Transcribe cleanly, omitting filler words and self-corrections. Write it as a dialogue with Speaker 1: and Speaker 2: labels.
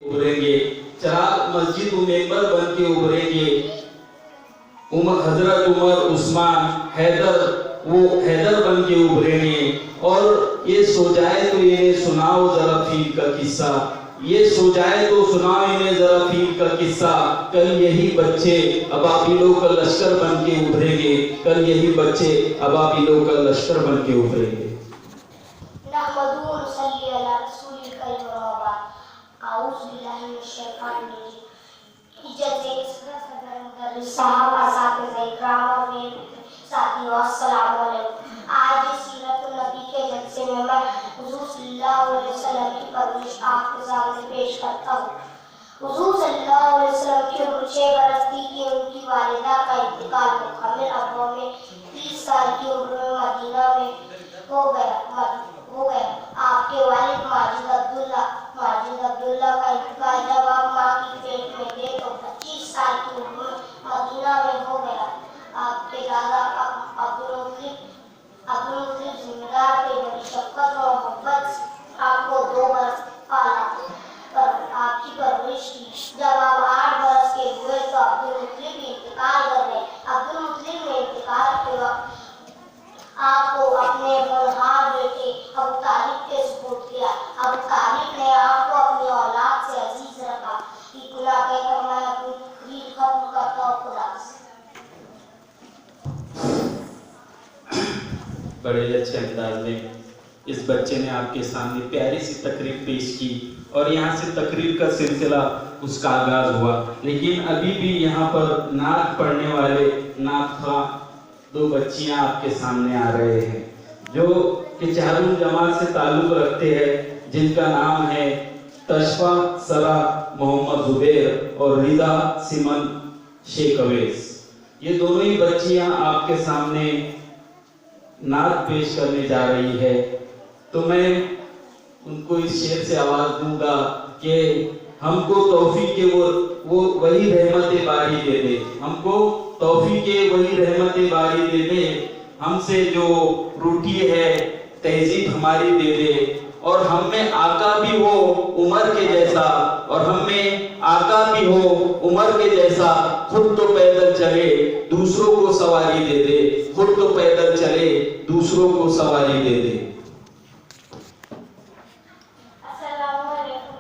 Speaker 1: उभरेंगे, चराग मस्जिद मेंबर बन के उभरेंगे। हजरत उमर, उस्मान, हैदर, वो हैदर बन के उभरेंगे। और ये सो जाए तो ये सुनाओ जरा फील का किस्सा, ये सो जाए तो सुनाओ इन्हें जरा फील का किस्सा। कल यही बच्चे अबाबिलों का लश्कर बन के उभरेंगे, कल यही बच्चे अबाबिलों का लश्कर बन के उभरेंगे।
Speaker 2: आज सीरत नबी के जलसे में मैं हुजूर सल्लल्लाहु अलैहि वसल्लम की परवरिश आपके सामने पेश करता हूँ। हुजूर सल्लल्लाहु अलैहि वसल्लम की उम्र 6 बरस थी कि उनकी वालिदा का इंतकाल मुकम्मल अब्बा में 30 साल की उम्र में मदीना में हो गया। आपके वालिद माजिद अब्दुल्ला का इंतकाल जब आप माँ की पेट में थे तो 25 साल की उम्र में मदीना में हो गया। आपके दादा अब्दुल मुत्तलिब जिम्मेदार थे, बड़ी शफकत और मोहब्बत से आपको 2 बरस पाला पर आपकी परवरिश की। जब आप 8 बरस के हुए तो अब्दुल मुत्तलिब इंतकाल कर गए। अब्दुल मुत्तलिब ने इंतकाल के वक्त आपको अपने होनहार बेटे अबू तालिब के सुपुर्द किया। अबू तालिब ने आपको अपनी औलाद से अजीज रखा। इतना कहकर मैं अपनी तकरीर खत्म करता हूँ। खुदा से
Speaker 1: बड़े अच्छे अंदाज में इस बच्चे ने आपके सामने प्यारी सी तकरीर पेश की और यहाँ से तकरीर का सिलसिला उसका आगाज हुआ। लेकिन अभी भी यहाँ पर नात पढ़ने वाले नात ख्वां 2 बच्चियाँ आपके सामने आ रहे हैं जो कि चारुल जमात से ताल्लुक़ रखते हैं, जिनका नाम है तशफा सरा मोहम्मद जुबैर और रिदा सिमन शेख अवैस। ये दोनों ही बच्चियाँ आपके सामने नात पेश करने जा रही है। तो मैं उनको इस शेर से आवाज दूंगा कि हमको तौफीक के वो वही रहमत बारी दे दे, हमको तौफीक के वही रहमत बारी दे दे, हमसे जो रूठी है तहजीब हमारी दे दे। और हम में आका भी हो उमर के जैसा, और हम में आका भी हो उमर के जैसा, खुद तो पैदल चले दूसरों को सवारी दे दे, खुद तो पैदल चले दूसरों को सवारी दे दे।
Speaker 2: अस्सलाम वालेकुम।